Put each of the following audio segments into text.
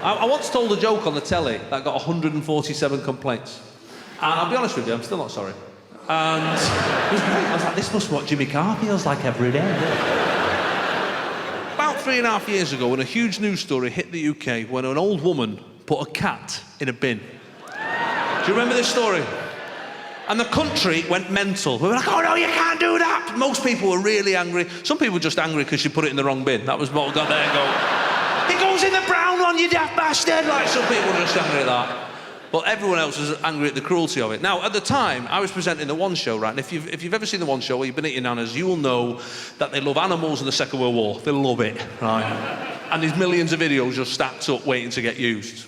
I once told a joke on the telly that got 147 complaints. And I'll be honest with you, I'm still not sorry. And it was great. I was like, this must be what Jimmy Carr feels like every day. About 3.5 years ago, when a huge news story hit the UK when an old woman put a cat in a bin. Do you remember this story? And the country went mental. We were like, oh no, you can't do that. Most people were really angry. Some people were just angry because she put it in the wrong bin. That was what got there and go, it goes in the brown one, you daft bastard. Like, some people were just angry at that. But everyone else was angry at the cruelty of it. Now, at the time, I was presenting the One Show, right? And if you've ever seen the One Show or you've been at your nana's, you will know that they love animals in the Second World War. They love it, right? And there's millions of videos just stacked up waiting to get used.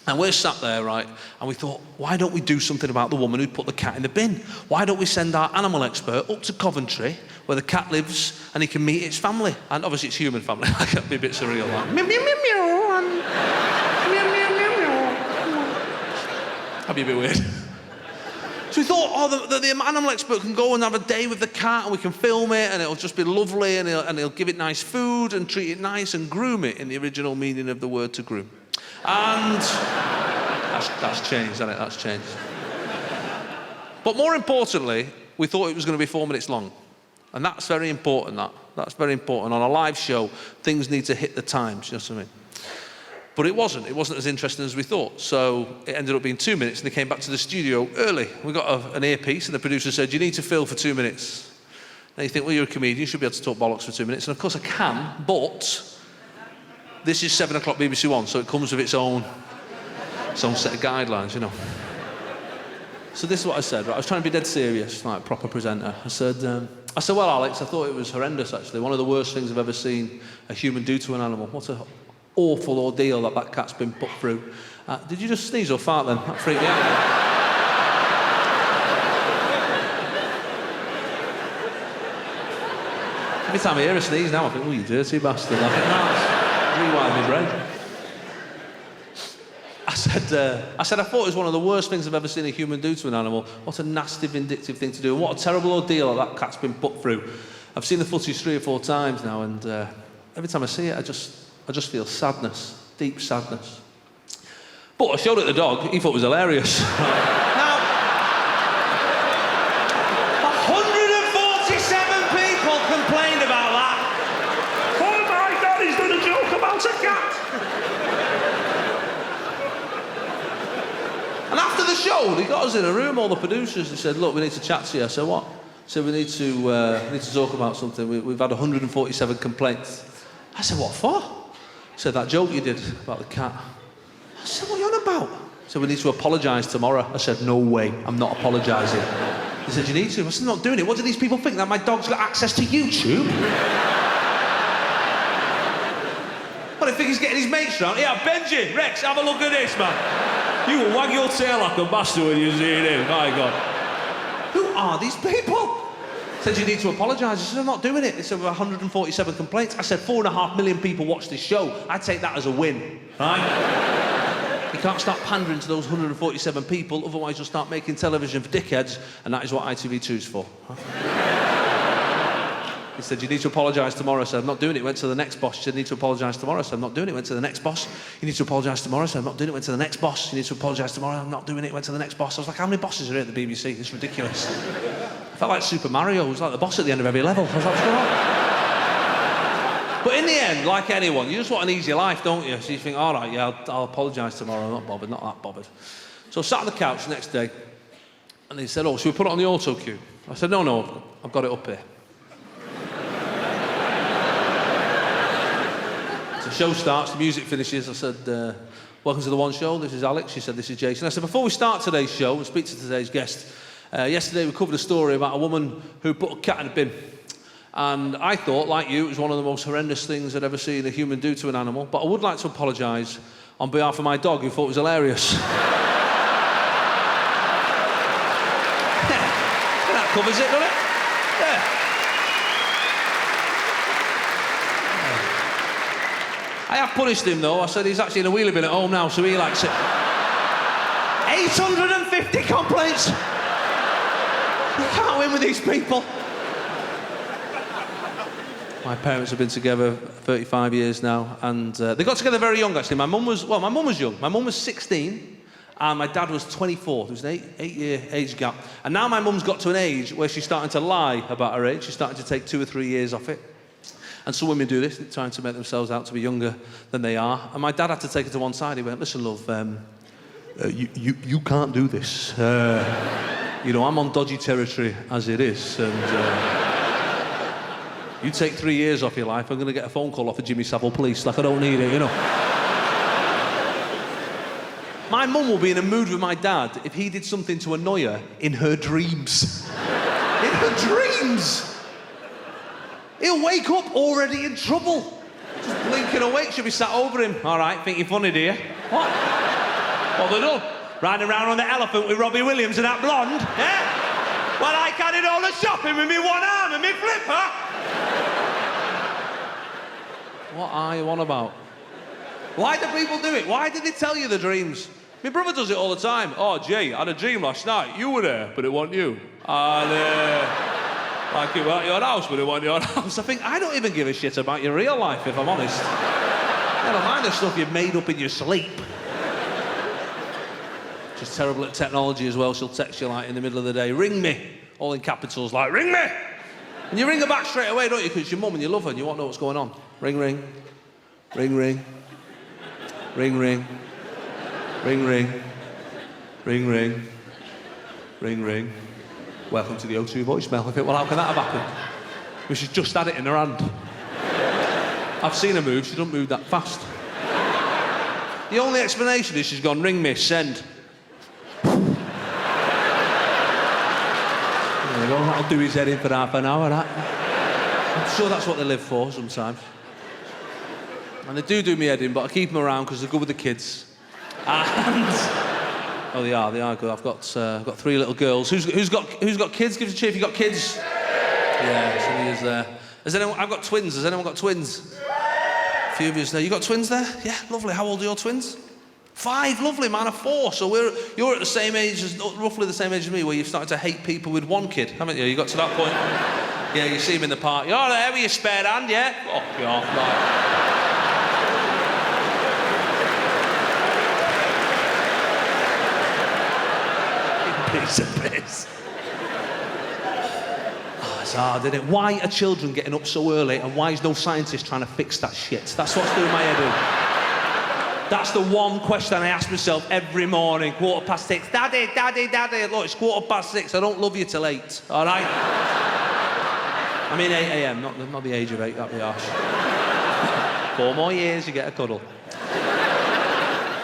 And we're sat there, right, and we thought, why don't we do something about the woman who put the cat in the bin? Why don't we send our animal expert up to Coventry, where the cat lives, and he can meet its family? And obviously it's human family. That'd be a bit surreal, like, meow, meow, meow, meow, and meow, meow, meow, meow. That'd be a bit weird. So we thought, oh, the animal expert can go and have a day with the cat, and we can film it, and it'll just be lovely, and he'll give it nice food, and treat it nice, and groom it, in the original meaning of the word to groom. And that's changed, hasn't it? That's changed. But more importantly, we thought it was going to be 4 minutes long. And that's very important, That's very important. On a live show, things need to hit the times, you know what I mean? But it wasn't. It wasn't as interesting as we thought. So it ended up being 2 minutes, and they came back to the studio early. We got an earpiece, and the producer said, you need to fill for 2 minutes. Now you think, well, you're a comedian, you should be able to talk bollocks for 2 minutes. And of course I can, but this is 7 o'clock BBC One, so it comes with its own set of guidelines, you know. So this is what I said, right? I was trying to be dead serious, like a proper presenter. I said, well, Alex, I thought it was horrendous, actually. One of the worst things I've ever seen a human do to an animal. What an awful ordeal that cat's been put through. Did you just sneeze or fart then? That freaked me out. Every time I hear a sneeze now, I think, oh, you dirty bastard. I think, no, rewind my brain. I said I thought it was one of the worst things I've ever seen a human do to an animal. What a nasty, vindictive thing to do, and what a terrible ordeal that cat's been put through. I've seen the footage 3 or 4 times now, and every time I see it, I just feel sadness, deep sadness. But I showed it to the dog. He thought it was hilarious. Now, 147 people complained about that. Oh my God, he's done a joke about a cat. And after the show, they got us in a room, all the producers. They said, look, we need to chat to you. I said, what? They said, we need to talk about something. We've had 147 complaints. I said, what for? He said, that joke you did about the cat. I said, what are you on about? He said, we need to apologise tomorrow. I said, no way, I'm not apologising. He said, you need to. I said, I'm not doing it. What do these people think, that my dog's got access to YouTube? Well, I think he's getting his mates round. Yeah, Benji, Rex, have a look at this, man. You will wag your tail like a bastard when you see it, my God. Who are these people? Said, you need to apologise. I said, I'm not doing it. They said, 147 complaints. I said, 4.5 million people watch this show. I'd take that as a win, right? You can't start pandering to those 147 people, otherwise you'll start making television for dickheads, and that is what ITV2's for. He said, you need to apologise tomorrow. I said, I'm not doing it. Went to the next boss. He said, you need to apologise tomorrow. I said, I'm not doing it. Went to the next boss. You need to apologise tomorrow. I said, I'm not doing it. Went to the next boss. You need to apologise tomorrow. I'm not doing it. Went to the next boss. I was like, how many bosses are here at the BBC? It's ridiculous. I felt like Super Mario. It was like the boss at the end of every level. I was like, what's going on? But in the end, like anyone, you just want an easy life, don't you? So you think, all right, yeah, I'll apologise tomorrow. I'm not bothered, not that bothered. So I sat on the couch the next day, and they said, oh, should we put it on the auto cue? I said, no, I've got it up here. The show starts, the music finishes. I said, welcome to the One Show. This is Alex. She said, this is Jason. I said, before we start today's show and speak to today's guest, yesterday we covered a story about a woman who put a cat in a bin. And I thought, like you, it was one of the most horrendous things I'd ever seen a human do to an animal. But I would like to apologise on behalf of my dog, who thought it was hilarious. Yeah, that covers it, doesn't it? Yeah. I have punished him, though. I said he's actually in a wheelie bin at home now, so he likes it. 850 complaints! You can't win with these people. My parents have been together 35 years now, and they got together very young, actually. My mum was young. My mum was 16, and my dad was 24. There was an eight-year age gap. And now my mum's got to an age where she's starting to lie about her age. She's starting to take 2 or 3 years off it. And some women do this, they're trying to make themselves out to be younger than they are. And my dad had to take her to one side. He went, listen, love, you can't do this. You know, I'm on dodgy territory as it is, and you take 3 years off your life, I'm going to get a phone call off the Jimmy Savile police. Like, I don't need it, you know. My mum will be in a mood with my dad if he did something to annoy her in her dreams. In her dreams! He'll wake up already in trouble. Just blinking awake, she'll be sat over him. All right, think you're funny, do you? What? What they done? Riding around on the elephant with Robbie Williams and that blonde, yeah? Well, I carried all the shopping with me one arm and me flipper. What are you on about? Why do people do it? Why did they tell you the dreams? My brother does it all the time. Oh, Jay, I had a dream last night. You were there, but it wasn't you. And, like you were at your house, but it wasn't your house. I think, I don't even give a shit about your real life, if I'm honest. Never mind the stuff you've made up in your sleep. She's terrible at technology as well. She'll text you, like, in the middle of the day, ring me. All in capitals, like, ring me! And you ring her back straight away, don't you? Because it's your mum and you love her and you want to know what's going on. Ring, ring. Ring, ring. Ring, ring. Ring, ring. Ring, ring. Ring, ring. Welcome to the O2 voicemail. I think, well, how can that have happened? Well, she's just had it in her hand. I've seen her move. She doesn't move that fast. The only explanation is she's gone, ring me, send. There you go, that'll do his head in for half an hour, that. I'm sure that's what they live for sometimes. And they do me head in, but I keep them around because they're good with the kids. And... Oh, they are good. I've got 3 little girls. Who's got kids? Give us a cheer if you've got kids. Yeah, somebody is there. Has anyone? I've got twins. Has anyone got twins? A few of you there. You got twins there? Yeah, lovely. How old are your twins? 5, lovely, man, 4. So you're at the same age as, roughly the same age as me, where you've started to hate people with 1 kid, haven't you? You got to that point. Yeah, you see him in the park. You're there with your spare hand, yeah? Oh, you're right. Piece of piss. Oh, it's hard, isn't it? Why are children getting up so early and why is no scientist trying to fix that shit? That's what's doing my head in. That's the one question I ask myself every morning, 6:15. Daddy, daddy, daddy. Look, it's 6:15. I don't love you till 8, all right? I mean 8 a.m, not the age of 8, that'd be harsh. 4 more years, you get a cuddle.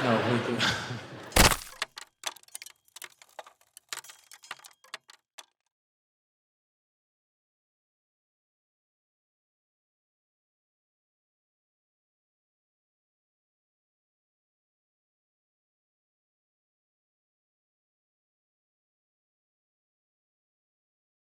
No,